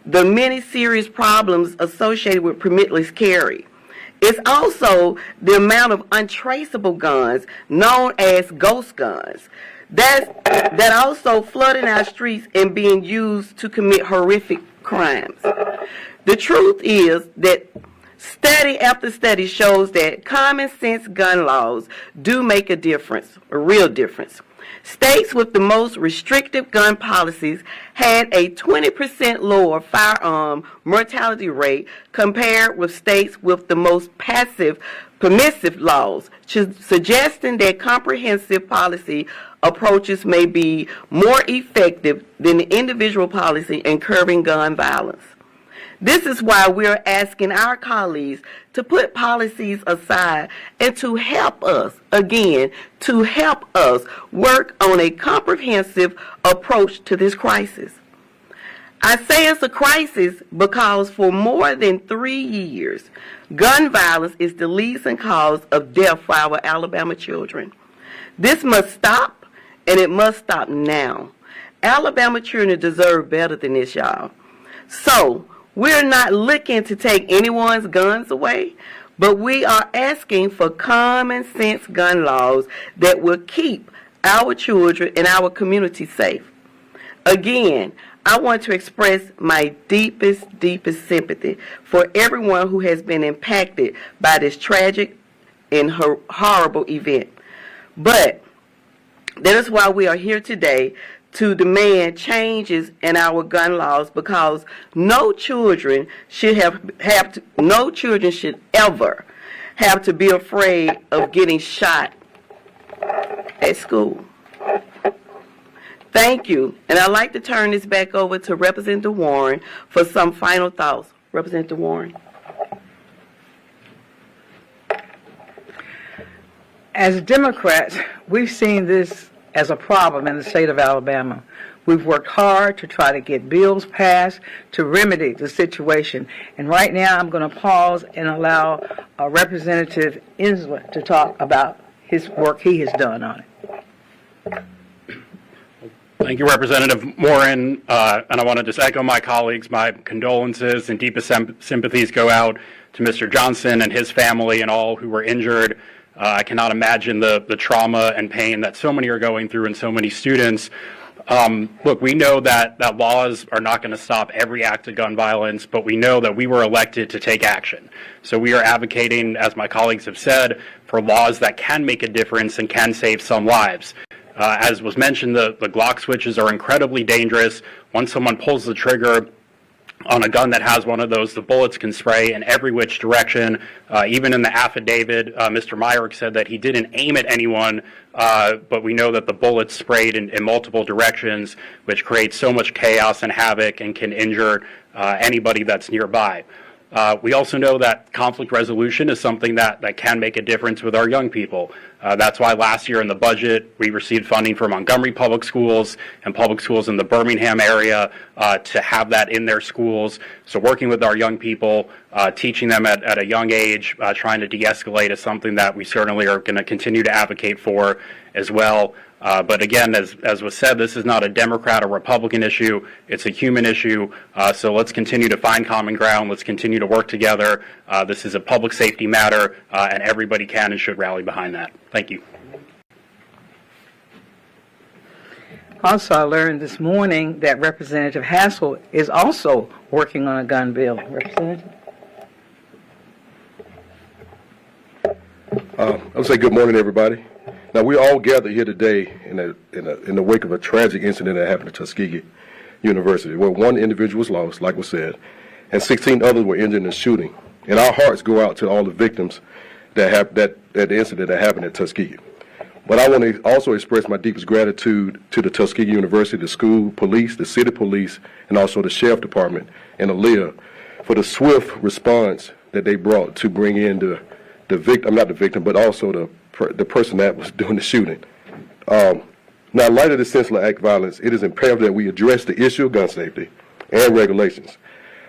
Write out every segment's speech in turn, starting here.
the many serious problems associated with permitless carry. It's also the amount of untraceable guns known as ghost guns that also flooding our streets and being used to commit horrific crimes. The truth is that study after study shows that common sense gun laws do make a difference, a real difference. States with the most restrictive gun policies had a 20% lower firearm mortality rate compared with states with the most passive, permissive laws, suggesting that comprehensive policy approaches may be more effective than the individual policy in curbing gun violence. This is why we're asking our colleagues to put policies aside and to help us, again, to help us work on a comprehensive approach to this crisis. I say it's a crisis because for more than 3 years, gun violence is the leading cause of death for our Alabama children. This must stop, and it must stop now. Alabama children deserve better than this, y'all. So, we're not looking to take anyone's guns away, but we are asking for common sense gun laws that will keep our children and our community safe. Again, I want to express my deepest sympathy for everyone who has been impacted by this tragic and horrible event. But that is why we are here today, to demand changes in our gun laws, because no children should ever have to be afraid of getting shot at school. Thank you, and I'd like to turn this back over to Representative Warren for some final thoughts. Representative Warren. As Democrats, we've seen this as a problem in the state of Alabama. We've worked hard to try to get bills passed to remedy the situation. And right now I'm going to pause and allow Representative Insler to talk about his work he has done on it. Thank you, Representative Warren. And I want to just echo my colleagues. My condolences and deepest sympathies go out to Mr. Johnson and his family and all who were injured. I cannot imagine the trauma and pain that so many are going through and so many students. Look, we know that laws are not going to stop every act of gun violence, but we know that we were elected to take action. So we are advocating, as my colleagues have said, for laws that can make a difference and can save some lives. As was mentioned, the Glock switches are incredibly dangerous. Once someone pulls the trigger on a gun that has one of those, the bullets can spray in every which direction. Even in the affidavit, Mr. Myrick said that he didn't aim at anyone, but we know that the bullets sprayed in multiple directions, which creates so much chaos and havoc and can injure anybody that's nearby. We also know that conflict resolution is something that can make a difference with our young people. That's why last year in the budget we received funding for Montgomery Public Schools and public schools in the Birmingham area to have that in their schools. So working with our young people, teaching them at a young age, trying to de-escalate is something that we certainly are going to continue to advocate for as well. But again, as was said, this is not a Democrat or Republican issue. It's a human issue. So let's continue to find common ground. Let's continue to work together. This is a public safety matter, and everybody can and should rally behind that. Thank you. Also, I learned this morning that Representative Hassel is also working on a gun bill. Representative? I'll say good morning, everybody. Now, we all gathered here today in the wake of a tragic incident that happened at Tuskegee University, where one individual was lost, like was said, and 16 others were injured in the shooting. And our hearts go out to all the victims that the incident that happened at Tuskegee. But I want to also express my deepest gratitude to the Tuskegee University, the school police, the city police, and also the sheriff department and the LIA for the swift response that they brought to bring in the victim, not the victim, but also the person that was doing the shooting. Now, in light of the senseless act of violence, it is imperative that we address the issue of gun safety and regulations.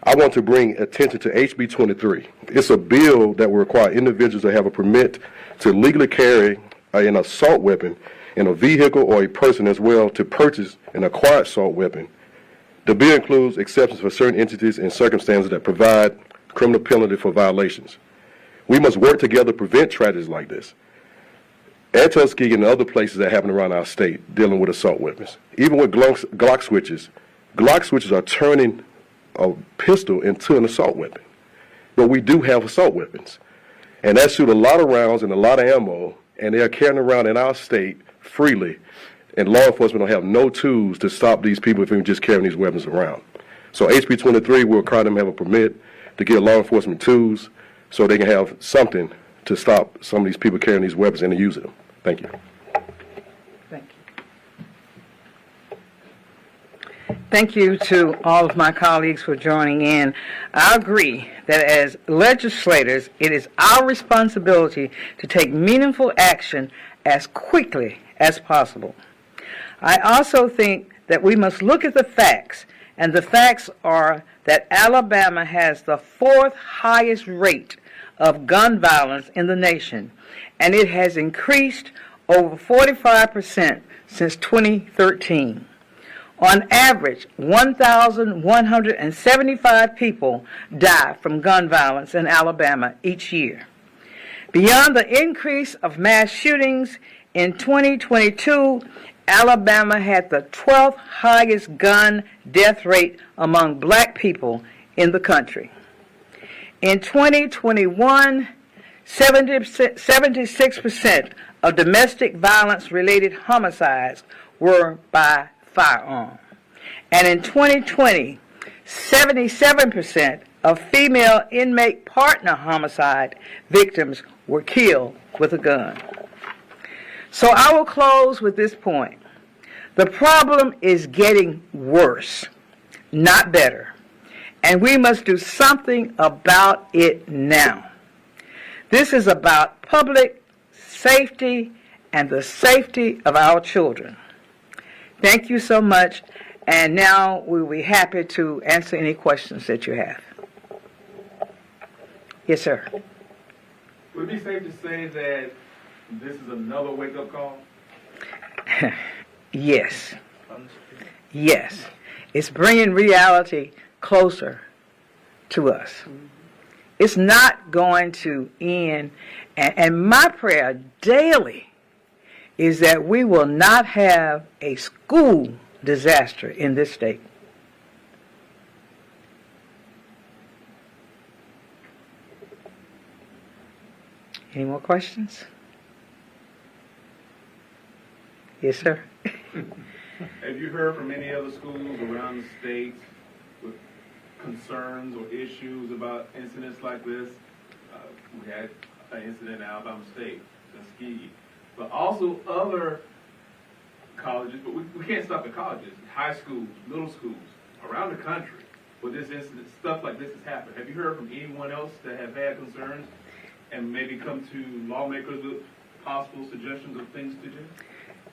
I want to bring attention to HB 23. It's a bill that will require individuals to have a permit to legally carry an assault weapon in a vehicle or a person, as well to purchase an acquired assault weapon. The bill includes exceptions for certain entities and circumstances that provide criminal penalty for violations. We must work together to prevent tragedies like this. At Tuskegee and other places that happen around our state dealing with assault weapons. Even with Glock switches are turning a pistol into an assault weapon. But we do have assault weapons. And that shoot a lot of rounds and a lot of ammo, and they are carrying around in our state freely. And law enforcement don't have no tools to stop these people from just carrying these weapons around. So HB 23 will require them to have a permit to get law enforcement tools so they can have something to stop some of these people carrying these weapons and using them. Thank you. Thank you. Thank you to all of my colleagues for joining in. I agree that as legislators, it is our responsibility to take meaningful action as quickly as possible. I also think that we must look at the facts, and the facts are that Alabama has the 4th highest rate of gun violence in the nation, and it has increased over 45% since 2013. On average, 1,175 people die from gun violence in Alabama each year. Beyond the increase of mass shootings, in 2022, Alabama had the 12th highest gun death rate among black people in the country. In 2021, 76% of domestic violence-related homicides were by firearm. And in 2020, 77% of female inmate partner homicide victims were killed with a gun. So I will close with this point. The problem is getting worse, not better. And we must do something about it now. This is about public safety and the safety of our children. Thank you so much. And now we'll be happy to answer any questions that you have. Yes, sir. Would it be safe to say that this is another wake-up call? Yes. Yes. It's bringing reality closer to us. It's not going to end. And my prayer daily is that we will not have a school disaster in this state. Any more questions? Yes, sir. Have you heard from any other schools around the state with concerns or issues about incidents like this? We had an incident in Alabama State, Tuskegee, but also other colleges, but we can't stop at colleges, high schools, middle schools, around the country where this incident, stuff like this has happened. Have you heard from anyone else that have had concerns and maybe come to lawmakers with possible suggestions of things to do?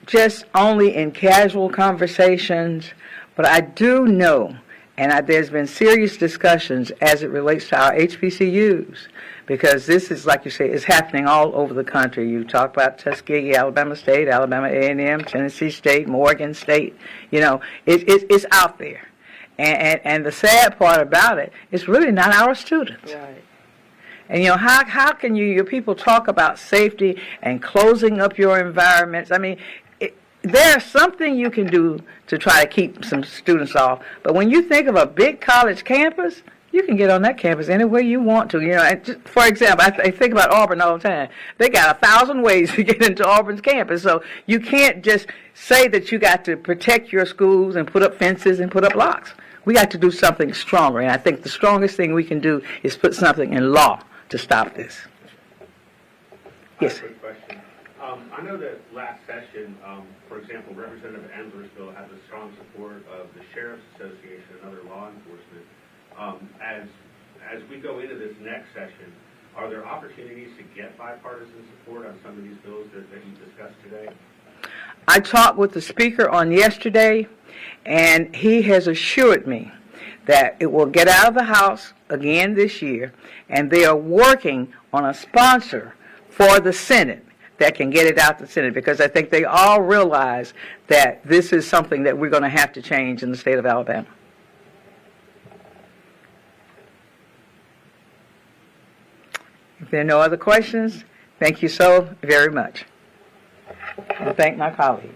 Just only in casual conversations, but I do know, and there's been serious discussions as it relates to our HBCUs, because this is, like you say, is happening all over the country. You talk about Tuskegee, Alabama State, Alabama A&M, Tennessee State, Morgan State. You know, it's out there. And the sad part about it, it's really not our students. Right. And, you know, how can your people talk about safety and closing up your environments? I mean, there's something you can do to try to keep some students off. But when you think of a big college campus, you can get on that campus any way you want to. You know, and just, for example, I think about Auburn all the time. They got 1,000 ways to get into Auburn's campus. So you can't just say that you got to protect your schools and put up fences and put up locks. We got to do something stronger. And I think the strongest thing we can do is put something in law to stop this. Yes. Quick question. I know that last session, for example, Representative Enslersville had the strong support of the Sheriff's Association and other law enforcement. As we go into this next session, are there opportunities to get bipartisan support on some of these bills that you discussed today? I talked with the Speaker on yesterday, and he has assured me that it will get out of the House again this year, and they are working on a sponsor for the Senate that can get it out the Senate, because I think they all realize that this is something that we're going to have to change in the state of Alabama. If there are no other questions, thank you so very much. I thank my colleagues.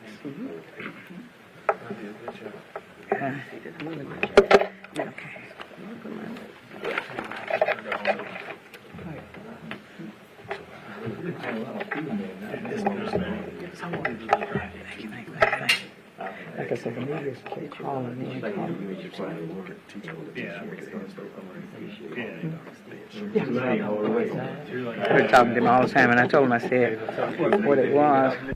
Like I said, the media's keep calling me and calling me. We're talking to him all the time, and I told him, I said, what it was.